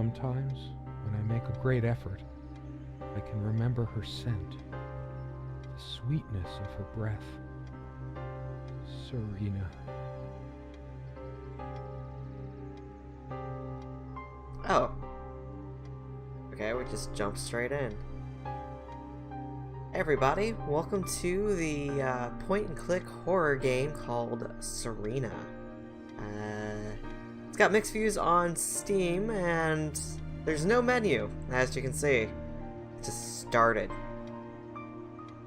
Sometimes, when I make a great effort, I can remember her scent, the sweetness of her breath. Serena. Oh. Okay, we just jumped straight in. Hey everybody, welcome to the point-and-click horror game called Serena. It's got mixed views on Steam, and there's no menu, as you can see. It just started.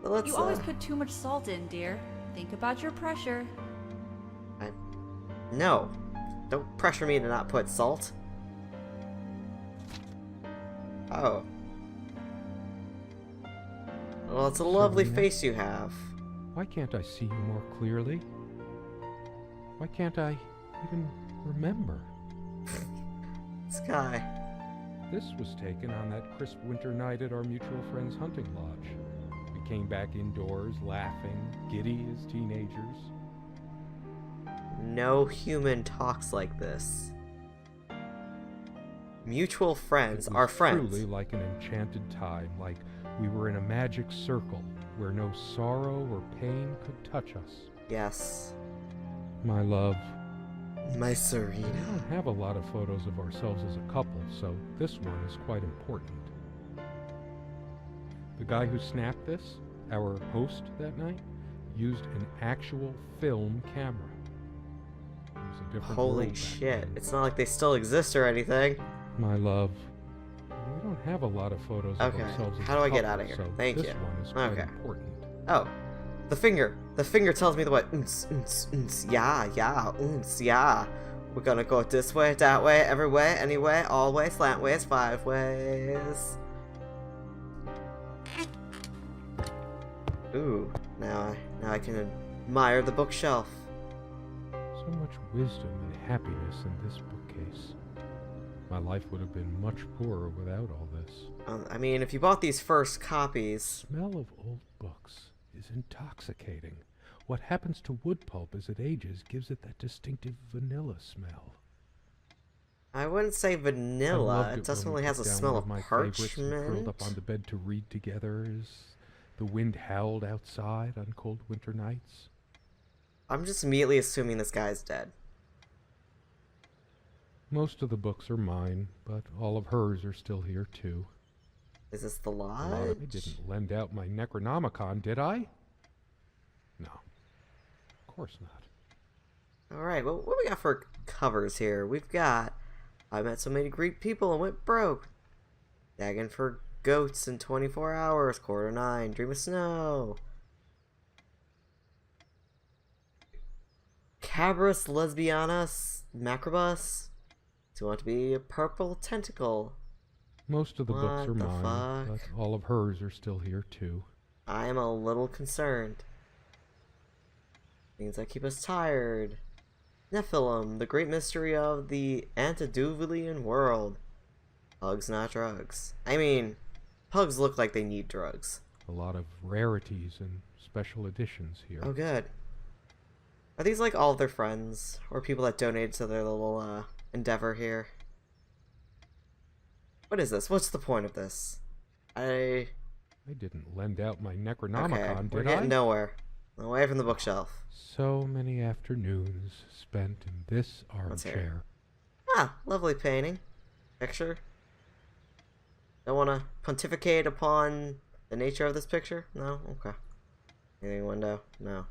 So let's, you always put too much salt in, dear. Think about your pressure. No. Don't pressure me to not put salt. Oh. Well, it's a lovely Serena? face you have. Why can't I see you more clearly? Why can't I even remember? Sky. This was taken on that crisp winter night at our mutual friend's hunting lodge. We came back indoors, laughing, giddy as teenagers. No human talks like this. Mutual friends are friends. Truly like an enchanted time, like we were in a magic circle where no sorrow or pain could touch us. Yes. My love. My We Serena. don't have a lot of photos of ourselves as a couple, so this one is quite important. The guy who snapped this, our host that night, used an actual film camera. It was a different Holy world back shit. then. It's not like they still exist or anything. My love. We don't have a lot of photos of Okay, ourselves as how a do I get couple, out of here? so Thank this you. one is quite Okay. important. Oh. The finger. The finger tells me the way. Yeah, yeah. We're gonna go this way, that way, every way, anyway, all ways, slant ways, 5 ways. Ooh, now I can admire the bookshelf. So much wisdom and happiness in this bookcase. My life would have been much poorer without all this. I mean, if you bought these first copies, The smell of old books is intoxicating. What happens to wood pulp as it ages gives it that distinctive vanilla smell. I wouldn't say I vanilla. loved It definitely when we has a took down smell one of my favorites and curled parchment. up on the bed to read together as the wind howled outside on cold winter nights. I'm just immediately assuming this guy's dead. Most of the books are mine, but all of hers are still here too. Is this the A lot lodge? of I didn't lend out my Necronomicon, did I? No. Of course not. Alright, well, what we got for covers here? We've got I Met So Many Great People and Went Broke. Dagging for Goats in 24 Hours, Quarter 9, Dream of Snow. Cabras Lesbianas Macrobus. Do you want to be a purple tentacle? Most of the books What are the mine, fuck? but all of hers are still here too. I am a little concerned. Things that keep us tired. Nephilim, the great mystery of the antediluvian world. Pugs, not drugs. I mean, pugs look like they need drugs. A lot of rarities and special editions here. Oh, good. Are these like all of their friends? Or people that donated to their little endeavor here? What is this? What's the point of this? I didn't lend out my Okay, Necronomicon, we're did I? getting nowhere. Away from the bookshelf. So many afternoons spent in this Let's hear it. armchair. Ah, lovely painting. Picture. Don't want to pontificate upon the nature of this picture? No? Okay. Anything window? No.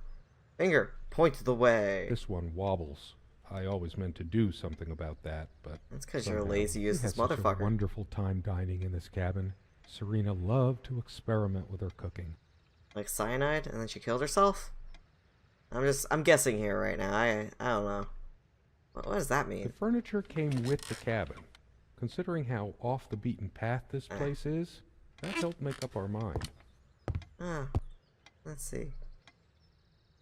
Finger, point the way. This one wobbles. I always meant to do something about that, but That's because you're somehow lazy, we useless had such a motherfucker. wonderful time dining in this cabin. Serena loved to experiment with her cooking. Like cyanide, and then she killed herself? I'm guessing here right now. I don't know. What does that The mean? furniture came with the cabin. Considering how off the beaten path this place is, that helped make up our mind. Ah, let's see.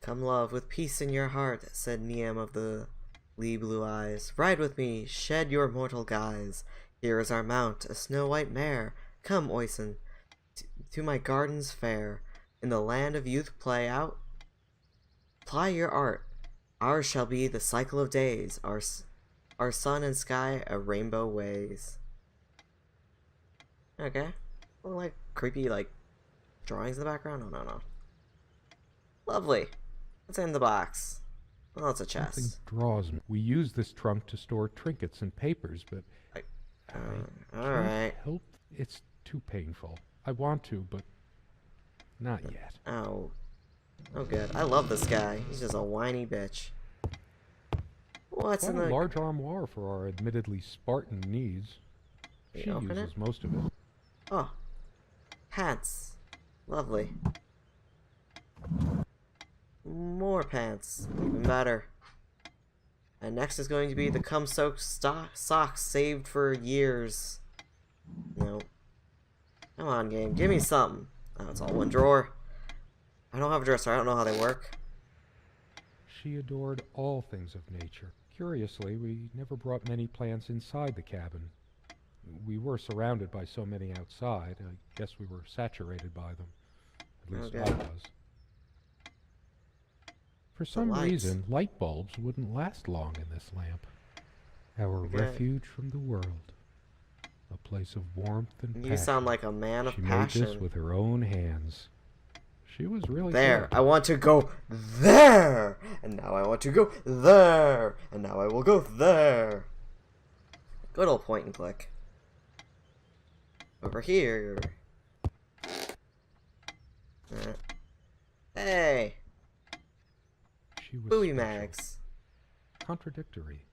Come love with peace in your heart, said Niam of the Lee blue eyes. Ride with me, shed your mortal guise. Here is our mount, a snow-white mare. Come, Oisin, to my gardens fair. In the land of youth play out. Ply your art. Ours shall be the cycle of days. Our sun and sky a rainbow ways. Okay. Like creepy, like drawings in the background. Oh no. Lovely. What's in the box? Well, it's a Something chest. draws me. We use this trunk to store trinkets and papers, but I All right. can't help. It's too painful. I want to, but not yet. Oh. Oh, good. I love this guy. He's just a whiny bitch. What's Quite in a the... large armoire for our admittedly Spartan needs. Can She you open uses it? most of it. Oh. Pants. Lovely. More pants. Even better. And next is going to be the cum-soaked socks saved for years. No. Come on, game. Give me something. Oh, it's all one drawer. I don't have a dresser. I don't know how they work. She adored all things of nature. Curiously, we never brought many plants inside the cabin. We were surrounded by so many outside. I guess we were saturated by them. At least I Okay. was. For some lights. reason, light bulbs wouldn't last long in this lamp. Our Okay. refuge from the world. A place of warmth and passion. You sound like a man of She made passion. this with her own hands. She was really There. good. I want to go there. And now I want to go there. And now I will go there. Good old point and click. Over here. Hey. She was Bowie special. mags. Contradictory.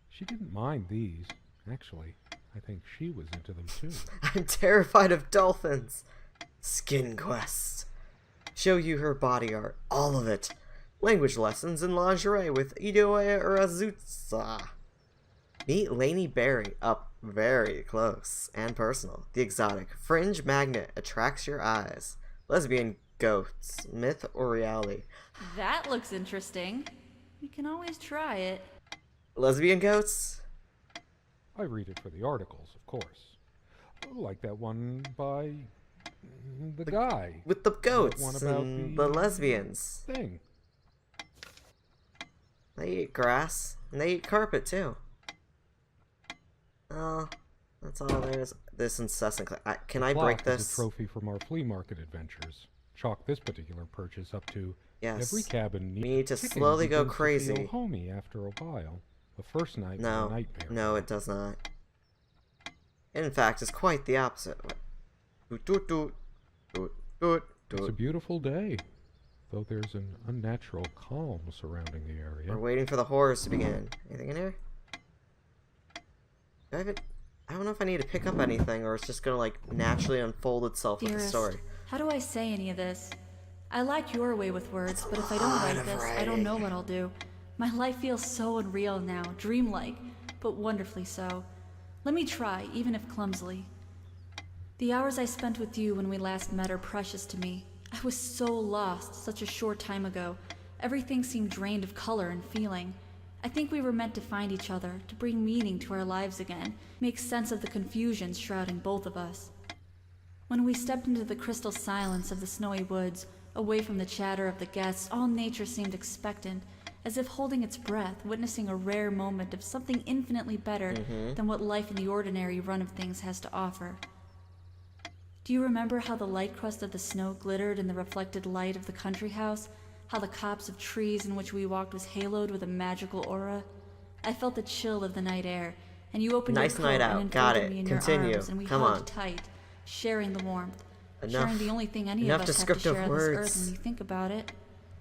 She didn't mind these. Actually, I think she was into them too. I'm terrified of dolphins. Skin quest. Show you her body art. All of it. Language lessons and lingerie with Idoia Razutsa. Meet Lainey Berry up very close and personal. The exotic fringe magnet attracts your eyes. Lesbian goats, myth or reality? That looks interesting. We can always try it. Lesbian goats? I read it for the articles, of course. Like that one by the guy With the goats one about and the- the lesbians. thing. They eat grass and they eat carpet too. Oh, that's all there is. This incessant. Can I break Plaque is this? a trophy from our flea market adventures. Chalk this particular purchase up to Yes. every cabin We need to chicken slowly go begins to crazy. feel homey after a while. The first night was No, a nightmare. no, it does not. In fact, it's quite the opposite. Doot, doot, doot. Doot, doot, It's a doot. beautiful day, though there's an unnatural calm surrounding the area. We're waiting for the horrors to begin. Anything in here? I don't know if I need to pick up anything, or it's just gonna like naturally unfold itself with the Dearest, story. how do I say any of this? I like your way with words, but if I don't lot write of this, I writing. don't know what I'll do. My life feels so unreal now, dreamlike, but wonderfully so. Let me try, even if clumsily. The hours I spent with you when we last met are precious to me. I was so lost such a short time ago. Everything seemed drained of color and feeling. I think we were meant to find each other, to bring meaning to our lives again, make sense of the confusion shrouding both of us. When we stepped into the crystal silence of the snowy woods, away from the chatter of the guests, all nature seemed expectant, as if holding its breath, witnessing a rare moment of something infinitely better than what life in the ordinary run of things has to offer. Do you remember how the light crust of the snow glittered in the reflected light of the country house? How the copse of trees in which we walked was haloed with a magical aura? I felt the chill of the night air, and you opened Nice your coat night out. and Got enfolded it. me in Continue. your arms, and we Come hugged on. tight, sharing the warmth, Enough. sharing the only thing any Enough of us have to descriptive share on this earth words. when you think about it.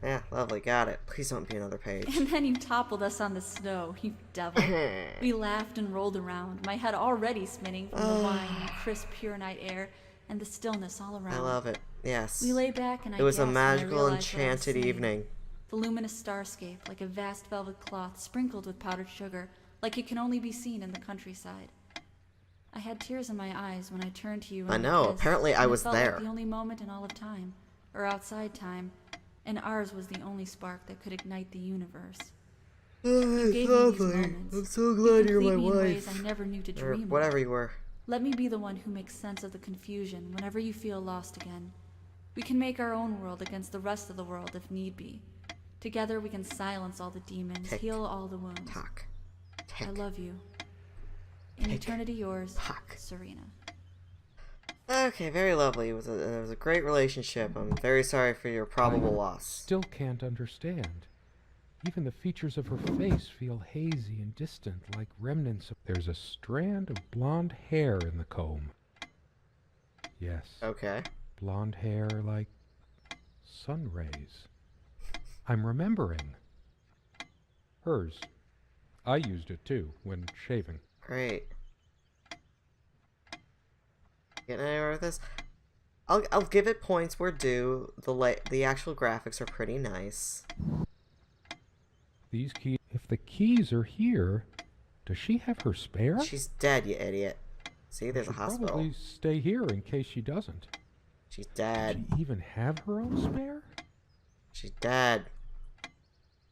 Yeah, lovely, got it. Please don't be another page. And then you toppled us on the snow, you devil. We laughed and rolled around, my head already spinning from the wine and crisp, pure night air, and the stillness all around. I love it. Yes. We lay back and I It was a gasped when I magical, realized what I was enchanted seeing. evening. The luminous starscape, like a vast velvet cloth sprinkled with powdered sugar, like it can only be seen in the countryside. I had tears in my eyes when I turned to you and I we know, kissed, apparently I and it was felt there. like the only moment in all of time, or outside time, and ours was the only spark that could ignite the universe. It's gave me these lovely. moments. I'm so You glad you're my complete me in ways wife. I never knew to Or dream of. whatever you were. Let me be the one who makes sense of the confusion whenever you feel lost again. We can make our own world against the rest of the world if need be. Together we can silence all the demons, Tick. heal all the wounds. Talk. I Tick. love you. In Tick. eternity yours, Tock. Serena. Okay, very lovely. It was a great relationship. I'm very sorry for your probable loss. Still can't understand. Even the features of her face feel hazy and distant, like remnants of... There's a strand of blonde hair in the comb. Yes. Okay. Blonde hair like sun rays. I'm remembering. Hers. I used it too, when shaving. Great. Getting anywhere with this? I'll give it points where due. The actual graphics are pretty nice. These keys... If the keys are here, does she have her spare? She's dead, you idiot. See, there's a hospital. Probably stay here in case she doesn't. She's dead. Does she even have her own spare? She's dead.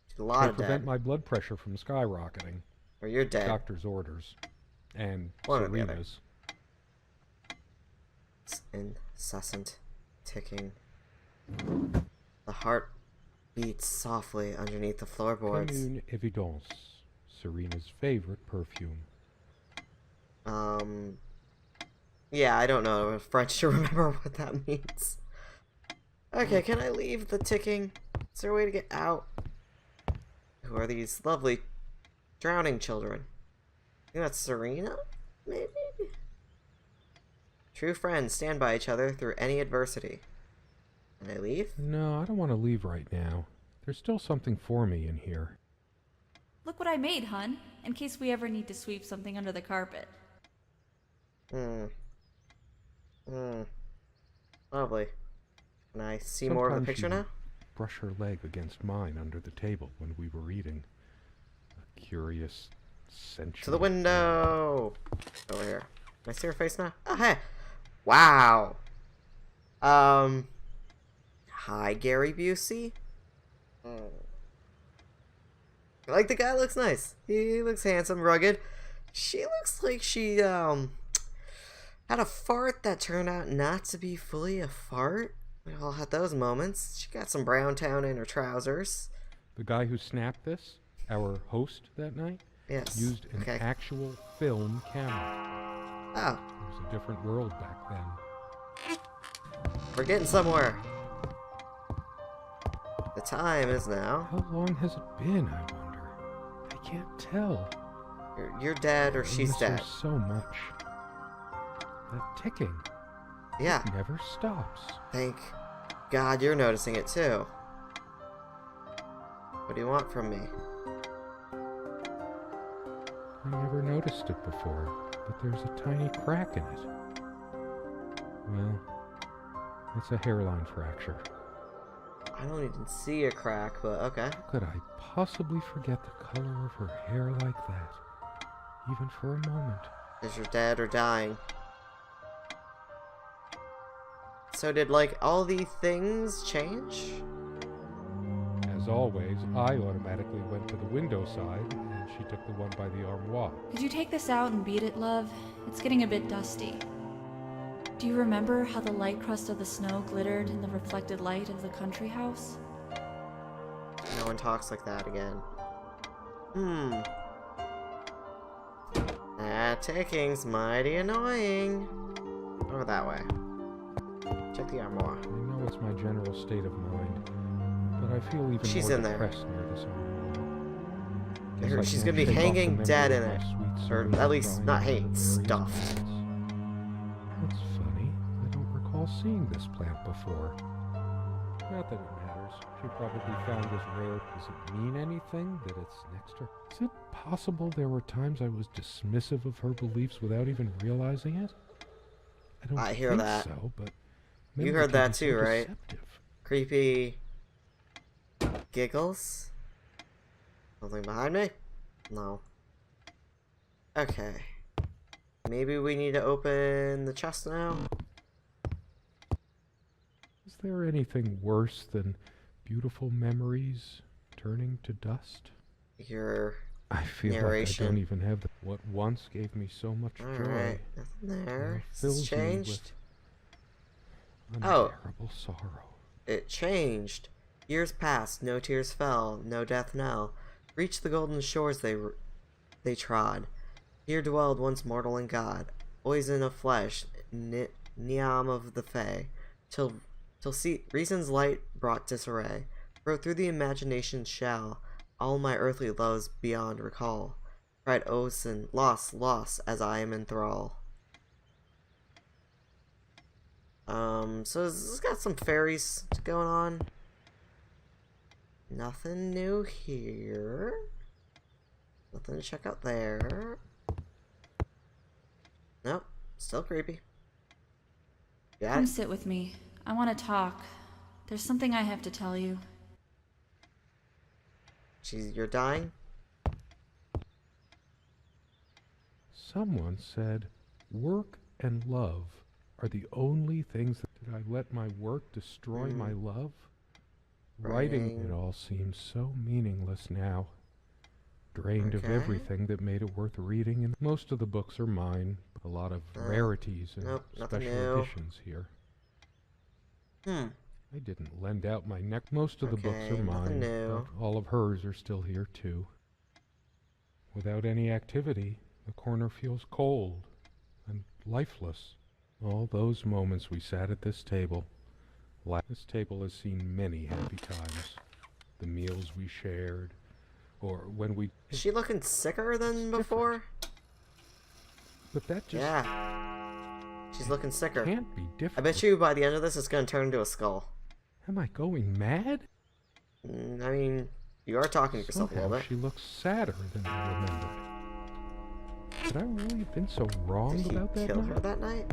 She's a lot To of prevent dead. my blood pressure from skyrocketing. Or you're dead. Doctor's orders. And One or the other. Serena's. It's incessant ticking. The heart beats softly underneath the floorboards. Commune évidence. Serena's favorite perfume. Yeah, I don't know French to remember what that means. Okay, can I leave the ticking? Is there a way to get out? Who are these lovely drowning children? I think that's Serena? Maybe? True friends stand by each other through any adversity. Can I leave? No, I don't want to leave right now. There's still something for me in here. Look what I made, hun, in case we ever need to sweep something under the carpet. Lovely. Can I see more of the Sometimes picture she now? would brush her leg against mine under the table when we were eating. A curious, sensual... To the window! Over here. Can I see her face now? Oh, hey! Wow! Hi, Gary Busey? Like, the guy looks nice. He looks handsome, rugged. She looks like she, had a fart that turned out not to be fully a fart. We all had those moments. She got some brown town in her trousers. The guy who snapped this, our host that night, Yes. used an Okay. actual film camera. Oh, It was a different world back then. we're getting somewhere. The time is now. How long has it been, I wonder? I can't tell. You're dead or I she's miss her dead. so much. That ticking Yeah. never stops. Thank God you're noticing it too. What do you want from me? I never noticed it before, but there's a tiny crack in it. Well, it's a hairline fracture. I don't even see a crack, but okay. How could I possibly forget the color of her hair like that? Even for a moment. Is you're dead or dying. So did, like, all the things change? As always, I automatically went to the window side, and she took the one by the armoire. Could you take this out and beat it, love? It's getting a bit dusty. Do you remember how the light crust of the snow glittered in the reflected light of the country house? No one talks like that again. That ticking's mighty annoying. Over that way. Check the armoire. I know it's my general state of mind, but I feel even She's more in there. depressed near this armoire. I Guess heard I she's can't gonna be shake off the hanging memory dead of in my it. sweet Or Serena at least crying not in hanging, various stuffed. plants. That's funny. I don't recall seeing this plant before. Not that it matters. She probably found this rare. Does it mean anything that it's next to her? Is it possible there were times I was dismissive of her beliefs without even realizing it? I don't I hear think that. so, but You maybe heard they can that be so too, right? deceptive. Creepy giggles? Something behind me? No. Okay. Maybe we need to open the chest now? Is there anything worse than beautiful memories turning to dust? Your I feel narration. like I don't even have what once gave me so much joy. Alright, nothing there. now It's fills me changed. with Oh. unbearable sorrow. It changed. Years passed, no tears fell, no death knell. Reached the golden shores they trod. Here dwelled once mortal and god. Poison of flesh, knit Niam of the Fae, till reason's light brought disarray. Wrote through the imagination's shell all my earthly loves beyond recall. Cried Ocean, lost, lost, as I am in thrall. So this has got some fairies going on. Nothing new here. Nothing to check out there. Nope, still creepy. Got Come it? sit with me. I want to talk. There's something I have to tell you. You're dying? Someone said, work and love are the only things that... Did I let my work destroy my love? Writing it all seems so meaningless now. Drained of Okay. everything that made it worth reading, and most of the books are mine. A lot of rarities and nope, nothing special new. editions here. Hmm. I didn't lend out my neck. Most of the books Okay, are nothing mine, new. but all of hers are still here too. Without any activity, the corner feels cold and lifeless. All those moments we sat at this table. This table has seen many happy times. The meals we shared, or when we... Is she looking sicker than It's before? But that just Yeah. She's looking sicker. can't be I different. bet you by the end of this it's gonna turn into a skull. Am I going mad? I mean, you are talking to yourself a little Somehow bit. she looks sadder than I remembered. Could I really have been so wrong Did you about that kill night? her that night?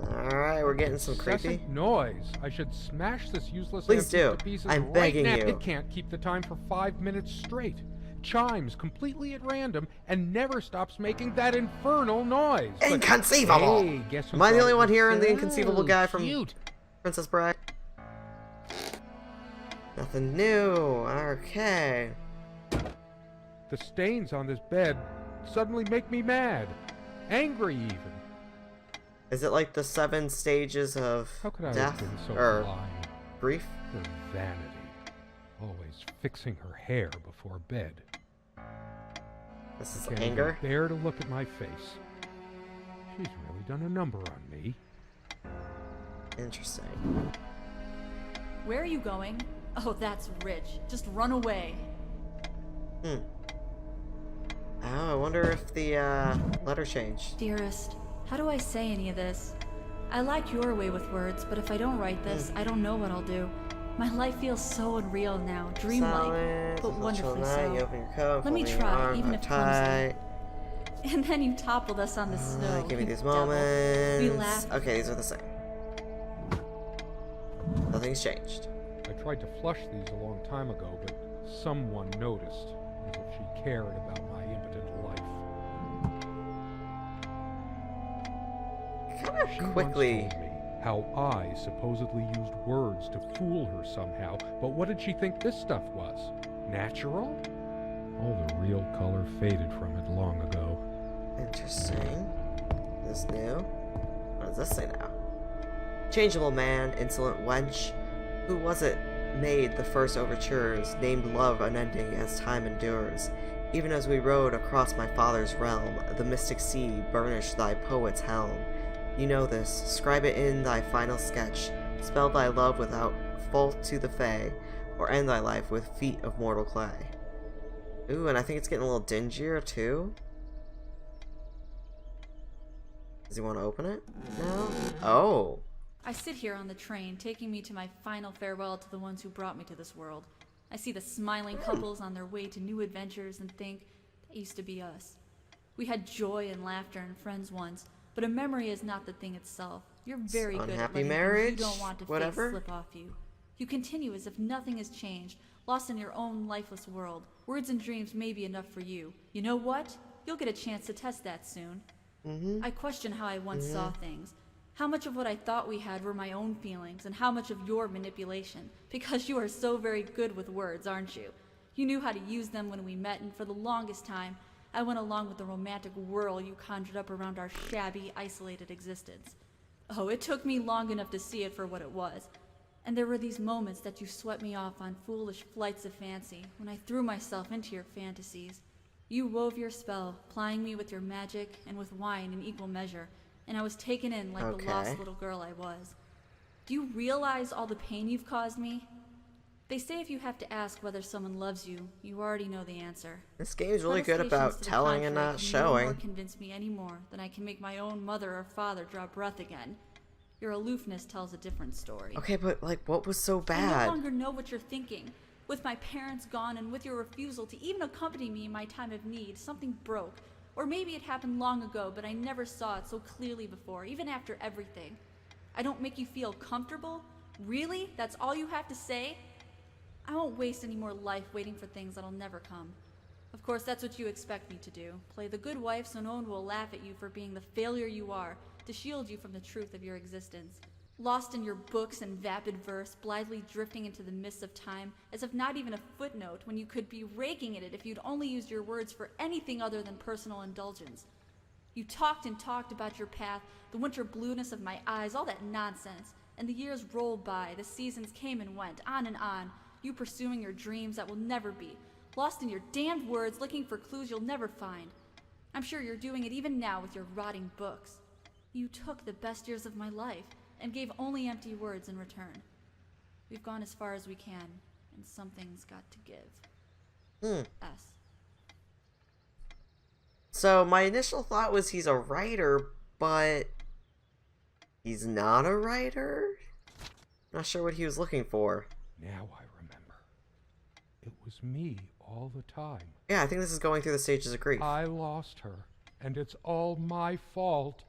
Alright, we're getting some creepy. Incessant noise. I should smash this useless Please antique do. to pieces I'm right begging now. you. It can't keep the time for 5 minutes straight. Chimes completely at random and never stops making that infernal noise. But, Inconceivable! hey, guess who Am I the thought only it one was here in the so inconceivable guy from cute? Princess Bride? Nothing new. Okay. The stains on this bed suddenly make me mad. Angry even. Is it like the 7 stages of How could I have death been so or blind? grief? Her vanity. Always fixing her hair before bed. This is Can't anger. even bear to look at my face. She's really done a number on me. Interesting. Where are you going? Oh, that's rich. Just run away. Oh, I wonder if the letter changed. Dearest, how do I say any of this? I like your way with words, but if I don't write this, I don't know what I'll do. My life feels so unreal now, dreamlike, Silence, but it's a chill wonderfully night, you so. open your coat, Let me folding your try, arms, even up if clumsily. tight. And then you toppled us on the snow. Give me you these devil. moments. We laughed. Okay, these are the same. Nothing's changed. I tried to flush these a long time ago, but someone noticed, as if she cared about my impotent life. Kind She of quickly. once told me how I supposedly used words to fool her somehow, but what did she think this stuff was? Natural? All the real color faded from it long ago. Interesting. This new. What does this say now? Changeable man, insolent wench. Who was it made the first overtures, named love unending as time endures? Even as we rode across my father's realm, the mystic sea burnished thy poet's helm. You know this, scribe it in thy final sketch, spell thy love without fault to the Fae, or end thy life with feet of mortal clay. Ooh, and I think it's getting a little dingier too. Does he want to open it? No? Oh. I sit here on the train, taking me to my final farewell to the ones who brought me to this world. I see the smiling couples on their way to new adventures and think, that used to be us. We had joy and laughter and friends once, but a memory is not the thing itself. You're very good at Unhappy letting marriage, things you don't want to whatever. face slip off you. You continue as if nothing has changed, lost in your own lifeless world. Words and dreams may be enough for you. You know what? You'll get a chance to test that soon. I question how I once saw things. How much of what I thought we had were my own feelings, and how much of your manipulation, because you are so very good with words, aren't you? You knew how to use them when we met, and for the longest time, I went along with the romantic whirl you conjured up around our shabby, isolated existence. Oh, it took me long enough to see it for what it was. And there were these moments that you swept me off on foolish flights of fancy, when I threw myself into your fantasies. You wove your spell, plying me with your magic and with wine in equal measure. and I was taken in like the Okay. lost little girl I was. Do you realize all the pain you've caused me? They say if you have to ask whether someone loves you, you already know the answer. This game's really good Protestations about to the telling and contrary not can no more showing. convince me any more than I can make my own mother or father draw breath again. Your aloofness tells a different story. Okay, but like, what was so I no bad? longer know what you're thinking. With my parents gone and with your refusal to even accompany me in my time of need, something broke. Or maybe it happened long ago, but I never saw it so clearly before, even after everything. I don't make you feel comfortable? Really? That's all you have to say? I won't waste any more life waiting for things that'll never come. Of course, that's what you expect me to do. Play the good wife so no one will laugh at you for being the failure you are, to shield you from the truth of your existence. Lost in your books and vapid verse, blithely drifting into the mists of time, as if not even a footnote, when you could be raking at it if you'd only used your words for anything other than personal indulgence. You talked and talked about your path, the winter blueness of my eyes, all that nonsense. And the years rolled by, the seasons came and went, on, you pursuing your dreams that will never be, lost in your damned words, looking for clues you'll never find. I'm sure you're doing it even now with your rotting books. You took the best years of my life, and gave only empty words in return. We've gone as far as we can, and something's got to give. S. So my initial thought was he's a writer, but he's not a writer? Not sure what he was looking for. Now I remember. It was me all the time. Yeah, I think this is going through the stages of grief. I lost her, and it's all my fault.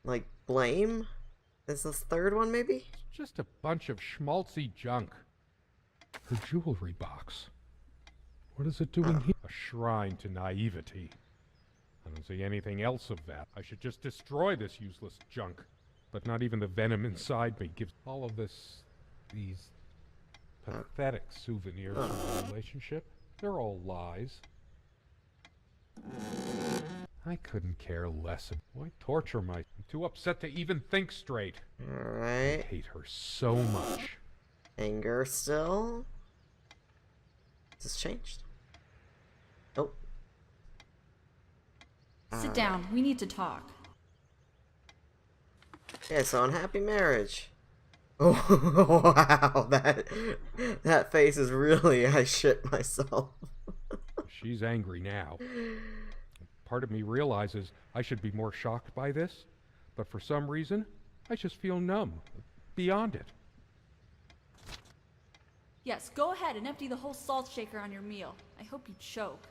Like, blame? Is this third one, maybe? It's just a bunch of schmaltzy junk. Her jewelry box. What is it doing here? A shrine to naivety. I don't see anything else of that. I should just destroy this useless junk. But not even the venom inside me gives all of these pathetic souvenirs from the relationship. They're all lies. I couldn't care less. Why torture myself? I'm too upset to even think straight. I Alright. hate her so much. Anger still. Has this changed? Oh. Sit down, we need to talk. Yeah, so unhappy marriage. Oh, wow, that face is really, I shit myself. She's angry now. Part of me realizes I should be more shocked by this, but for some reason, I just feel numb, beyond it. Yes, go ahead and empty the whole salt shaker on your meal. I hope you choke.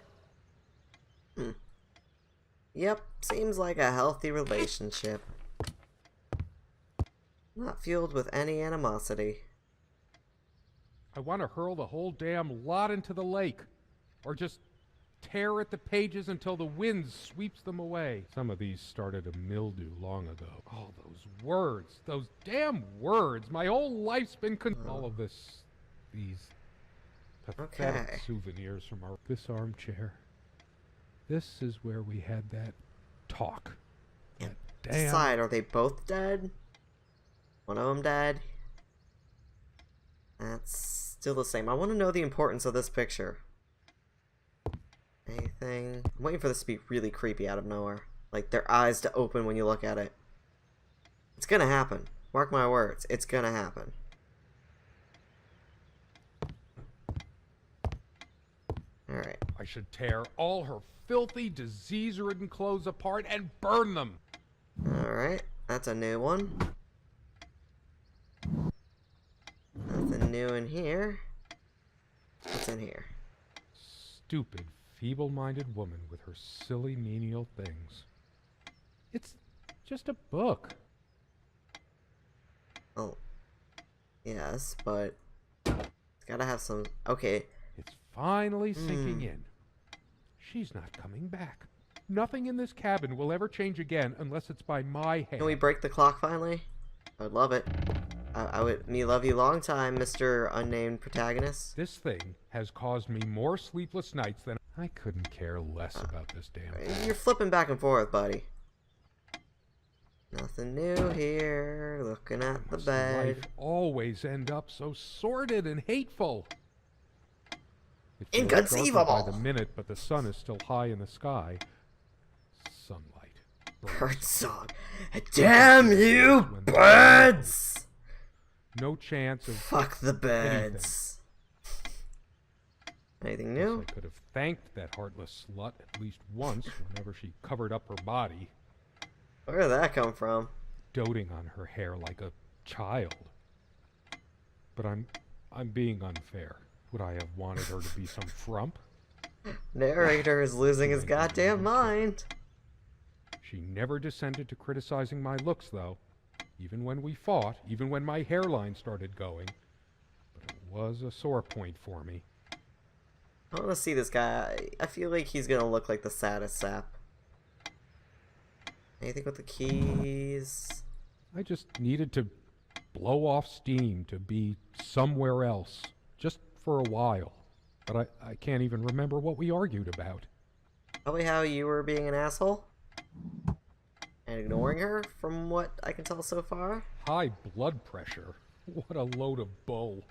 Yep, seems like a healthy relationship. Not fueled with any animosity. I want to hurl the whole damn lot into the lake, or just tear at the pages until the wind sweeps them away. Some of these started to mildew long ago. All those words, those damn words. My whole life's been all of these pathetic Okay. souvenirs from this armchair. This is where we had that talk. Yeah. That damn. Decide, are they both dead? One of them dead? That's still the same. I want to know the importance of this picture. Anything? I'm waiting for this to be really creepy out of nowhere. Like their eyes to open when you look at it. It's gonna happen. Mark my words. It's gonna happen. Alright. I should tear all her filthy, disease-ridden clothes apart and burn them. Alright. That's a new one. Nothing new in here. What's in here? Stupid, feeble-minded woman with her silly, menial things. It's just a book. Oh. Yes, but it's gotta have some... Okay. It's finally sinking in. She's not coming back. Nothing in this cabin will ever change again unless it's by my hand. Can we break the clock finally? I would love it. I would me love you long time, Mr. Unnamed Protagonist. This thing has caused me more sleepless nights than I couldn't care less about this damn thing. You're flipping back and forth, buddy. Nothing new here. Looking at the Must bed. life always end up so sordid and hateful? It feels darker Inconceivable! by the minute, but the sun is still high in the sky. Sunlight. Bird song. Damn you, When the- birds! No chance of... Fuck the birds. Anything Guess new? I could have thanked that heartless slut at least once whenever she covered up her body, Where did that come from? doting on her hair like a child. But I'm being unfair. Would I have wanted her to be some frump? Narrator is losing his goddamn mind. She never descended to criticizing my looks, though. Even when we fought, even when my hairline started going. But it was a sore point for me. I want to see this guy. I feel like he's gonna look like the saddest sap. Anything with the keys? I just needed to blow off steam to be somewhere else. Just for a while. But I can't even remember what we argued about. Probably how you were being an asshole. And ignoring her, from what I can tell so far. High blood pressure. What a load of bull.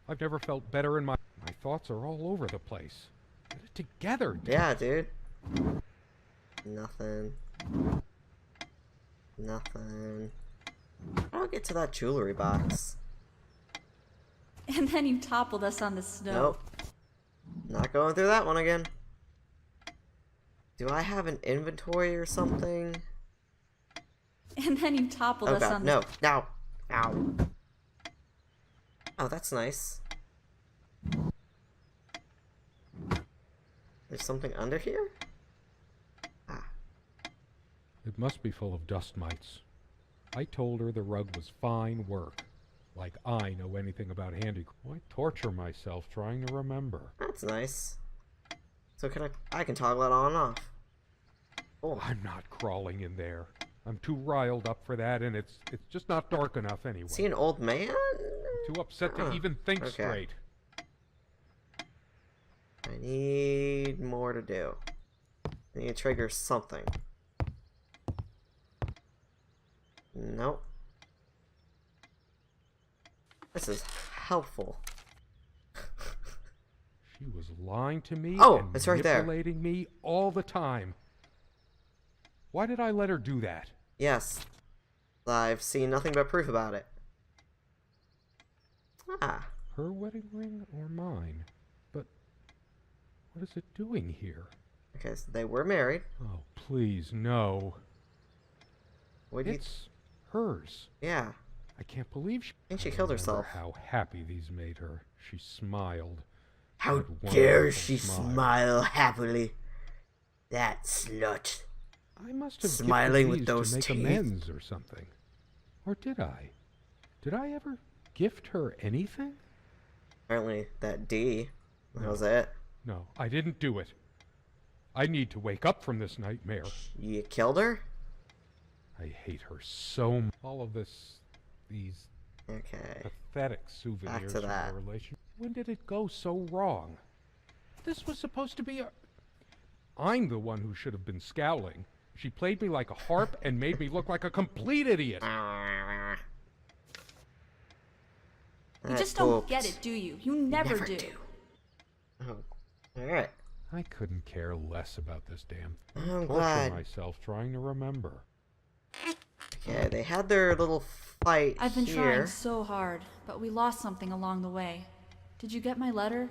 I've never felt better in my thoughts are all over the place. Get it together, dude. Yeah, dude. Nothing. Nothing. I'll get to that jewelry box. And then you toppled us on the snow. Nope. Not going through that one again. Do I have an inventory or something? And then you toppled Oh us god, on no. No. Ow. Oh, that's nice. There's something under here? Ah. It must be full of dust mites. I told her the rug was fine work. Like I know anything about handicraft. Why torture myself trying to remember? That's nice. So I can toggle it on and off. Oh. I'm not crawling in there. I'm too riled up for that, and it's just not dark enough anyway. Is he an old man? I'm too upset to even think okay. straight. I need more to do. I need to trigger something. Nope. This is helpful. She was lying to me Oh, and it's right there. manipulating me all the time. Why did I let her do that? Yes. I've seen nothing but proof about it. Ah. Her wedding ring or mine? But what is it doing here? Okay, so they were married. Oh, please, no. What do you... It's hers. Yeah. I can't believe she... I think she I killed remember herself. how happy these made her. She smiled. How That dare wonderful she smile. smile happily? That slut. I must have Smiling with gifted these those to make teeth. amends or something. Or did I? Did I ever gift her anything? Apparently, that D. That No. was it. No, I didn't do it. I need to wake up from this nightmare. You killed her? I hate her so much. All of these Okay. pathetic souvenirs to from that. our relationship. When did it go so wrong? This was supposed to be a... I'm the one who should have been scowling. She played me like a harp and made me look like a complete idiot. You just don't get it, do you? You never do. Oh. Alright. I couldn't care less about this damn thing. I'm Torture glad. myself trying to remember. Okay, they had their little fight I've been here. trying so hard, but we lost something along the way. Did you get my letter?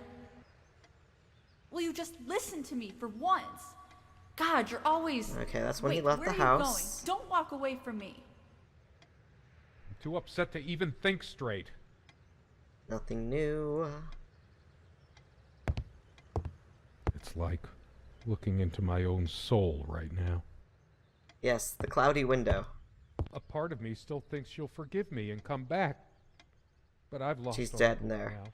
Will you just listen to me for once? God, you're always... Okay, that's when Wait, he left where the are you house. going? Don't walk away from me. I'm too upset to even think straight. Nothing new. It's like looking into my own soul right now. Yes, the cloudy window. A part of me still thinks she'll forgive me and come back. But I've lost She's all dead hope in there. now.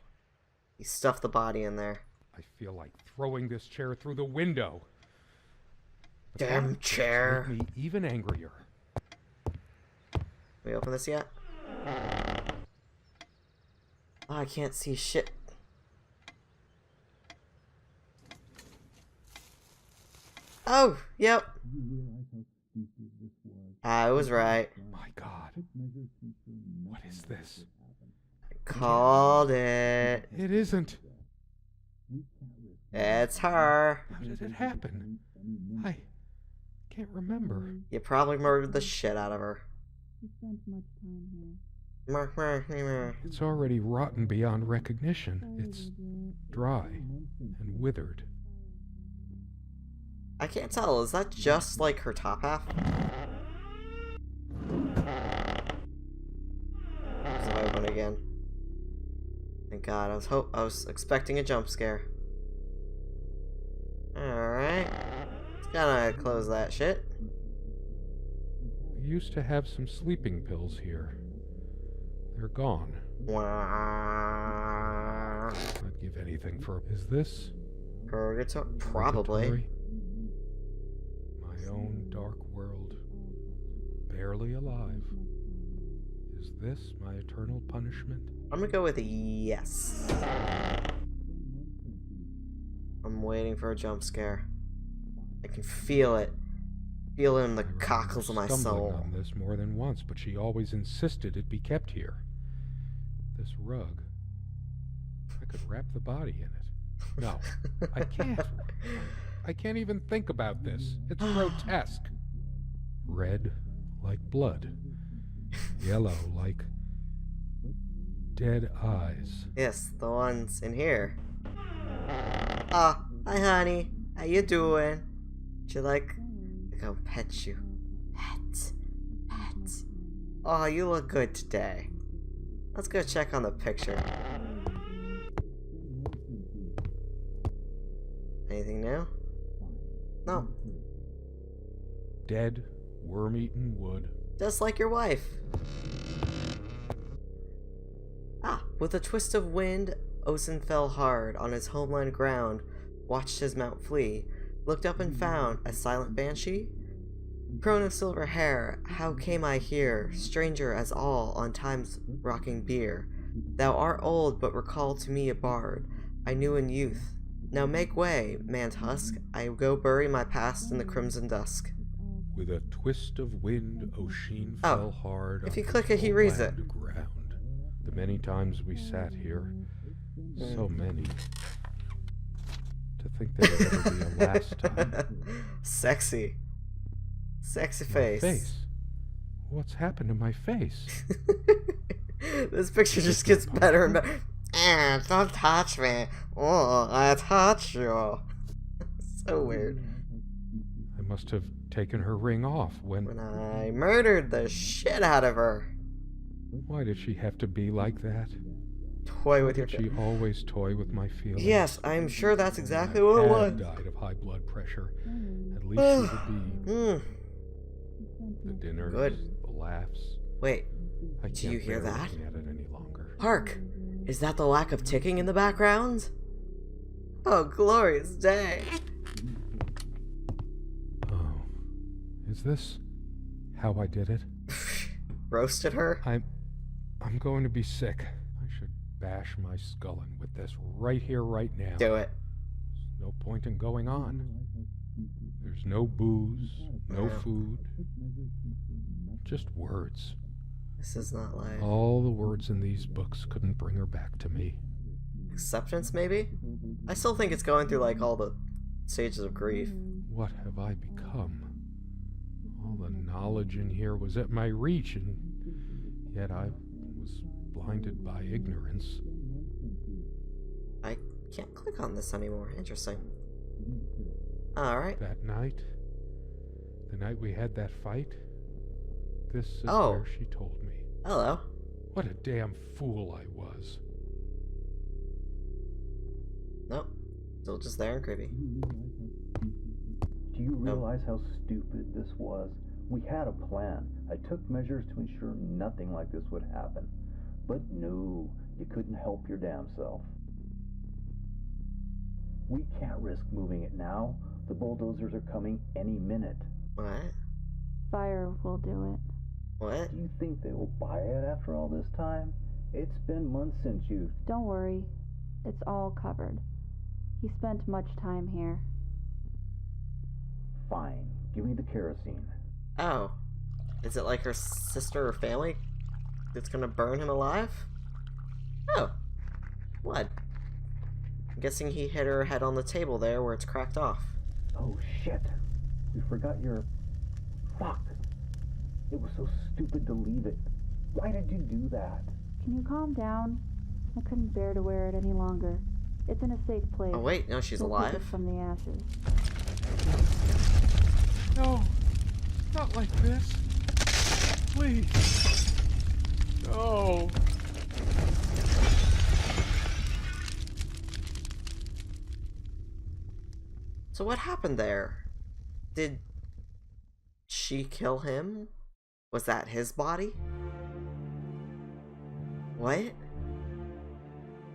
He stuffed the body in there. I feel like throwing this chair through the window. But Damn that just chair. made me even angrier. We open this yet? Oh, I can't see shit. Oh, yep. I was right. My God. What is this? Called it. It isn't. It's her. How did it happen? I can't remember. You probably murdered the shit out of her. You spent much time here. It's already rotten beyond recognition. It's dry and withered. I can't tell. Is that just like her top half? There's the open again. Thank God. I was expecting a jump scare. Alright. Just gotta close that shit. We used to have some sleeping pills here. They're gone. Wah. I'd give anything for... Is this? Purgatory? Probably. Purgatory? My own dark world. Barely alive. Is this my eternal punishment? I'm gonna go with a yes. I'm waiting for a jump scare. I can feel it. Feel it in the cockles of my Stumbling soul. on this more than once, but she always insisted it be kept here. This rug. I could wrap the body in it. No, I can't. I can't even think about this. It's grotesque. Red like blood. Yellow like dead eyes. Yes, the ones in here. Ah, hi honey. How you doing? Would you like to go pet you? Pet. Pet. Oh, you look good today. Let's go check on the picture. Anything new? No. Dead, worm-eaten wood. Just like your wife. Ah, with a twist of wind, Osen fell hard on his homeland ground, watched his mount flee, looked up and found a silent banshee. Crone of silver hair, how came I here, stranger as all on time's rocking bier? Thou art old, but recall to me a bard I knew in youth. Now make way, man's husk, I go bury my past in the crimson dusk. With a twist of wind, Oisin fell hard. If on you his click it, he reads it. homeland ground. The many times we sat here, so many. To think there would ever be a last time. Sexy. Sexy My face. face. What's happened to my face? This picture just gets better and better. Don't touch me. Oh, I touch you. So weird. I must have taken her ring off When I murdered the shit out of her. Why did she have to be like that? Toy with your Did she always toy with my feelings? Yes, I'm sure that's exactly When what I it had was. died of high blood pressure. At least she would be Mm. the dinners, Good. the laughs. Wait, I Do can't you hear bear that? looking at it any longer. hark. Is that the lack of ticking in the background? Oh, glorious day. Oh, is this how I did it? Roasted her? I'm going to be sick. I should bash my skull in with this right here, right now. Do it. There's no point in going on. There's no booze, no Yeah. food, just words. This is not like All the words in these books couldn't bring her back to me. acceptance, maybe? I still think it's going through like all the stages of grief. What have I become? All the knowledge in here was at my reach, and yet I was blinded by ignorance. I can't click on this anymore. Interesting. Alright. That night, the night we had that fight, this is Oh. where she told me. Hello. What a damn fool I was. Nope. Still just there and creepy. Do you realize how stupid this was? We had a plan. I took measures to ensure nothing like this would happen. But no, you couldn't help your damn self. We can't risk moving it now. The bulldozers are coming any minute. What? Fire will do it. What? Do you think they will buy it after all this time? It's been months since you... Don't worry. It's all covered. He spent much time here. Fine, give me the kerosene. Oh. Is it like her sister or family that's gonna burn him alive? Oh. Blood. I'm guessing he hit her head on the table there where it's cracked off. Oh shit, we forgot your Fuck. It was so stupid to leave it. Why did you do that? Can you calm down? I couldn't bear to wear it any longer. It's in a safe place. Oh wait, no, she's We'll pick alive? it from the ashes. No, not like this. Please. No. So what happened there? Did she kill him? Was that his body? What?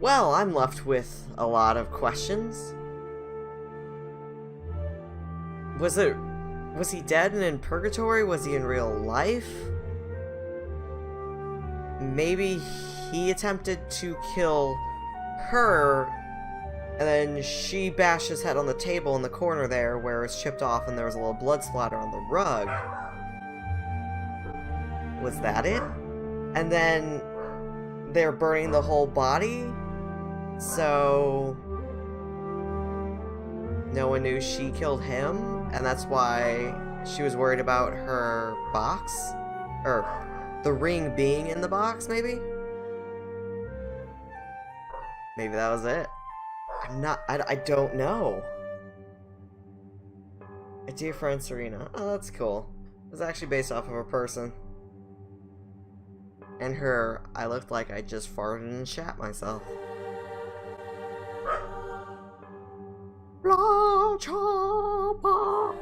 Well, I'm left with a lot of questions. Was he dead and in purgatory? Was he in real life? Maybe he attempted to kill her, and then she bashed his head on the table in the corner there where it was chipped off and there was a little blood splatter on the rug. Was that it? And then they're burning the whole body? So no one knew she killed him, and that's why she was worried about her box? Or the ring being in the box, maybe? Maybe that was it. I don't know. A dear friend, Serena. Oh, that's cool. It was actually based off of a person. And her, I looked like I just farted and shat myself. Blah, choppa.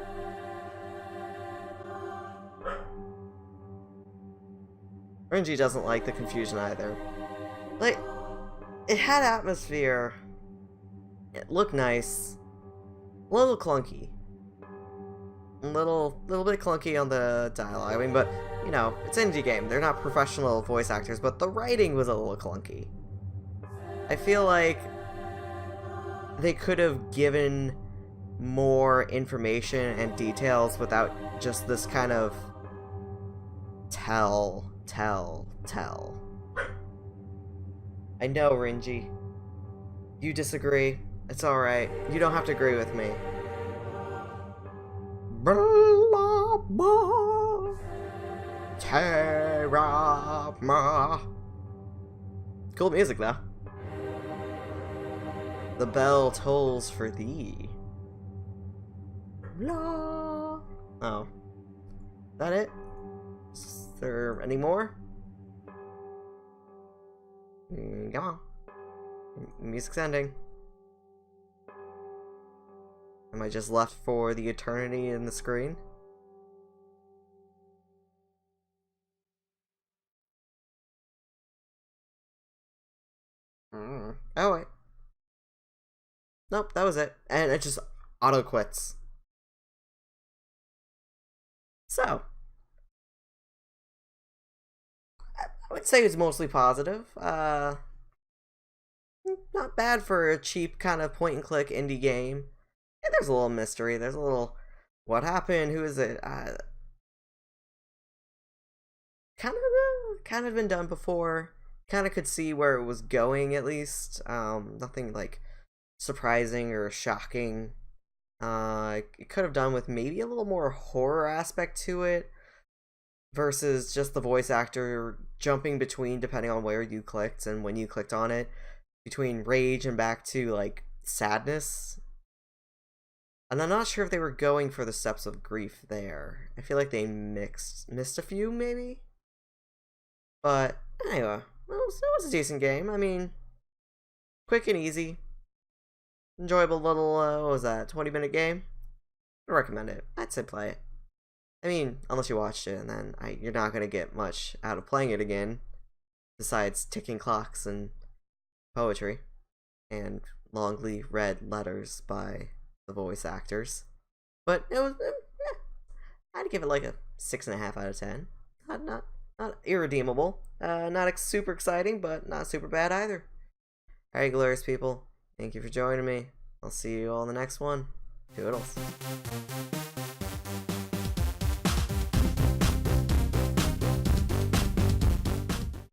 Renji doesn't like the confusion either. Like, it had atmosphere. It looked nice. A little clunky. A little bit clunky on the dialogue. I mean, but, you know, it's an indie game. They're not professional voice actors, but the writing was a little clunky. I feel like they could have given more information and details without just this kind of tell. I know, Renji. You disagree. It's alright. You don't have to agree with me. Blah, blah. Terra. Cool music, though. The bell tolls for thee. Blah. Oh. Is that it? Is there any more? Come on. Music's ending. Am I just left for the eternity in the screen? Oh, wait. Nope, that was it. And it just auto-quits. So. I would say it's mostly positive. Not bad for a cheap kind of point-and-click indie game. Yeah, there's a little mystery. There's a little, what happened? Who is it? Kind of been done before. Kind of could see where it was going at least. Nothing like surprising or shocking. It could have done with maybe a little more horror aspect to it, versus just the voice actor jumping between, depending on where you clicked and when you clicked on it, between rage and back to like sadness. And I'm not sure if they were going for the steps of grief there. I feel like they missed a few, maybe? But, anyway, it was a decent game. I mean, quick and easy. Enjoyable little, what was that, 20-minute game? I'd recommend it. I'd say play it. I mean, unless you watched it, and then you're not going to get much out of playing it again, besides ticking clocks and poetry, and longly read letters by the voice actors. But it was, I'd give it like a 6.5 out of 10. Not irredeemable. Not super exciting, but not super bad either. Alright, glorious people. Thank you for joining me. I'll see you all in the next one. Toodles.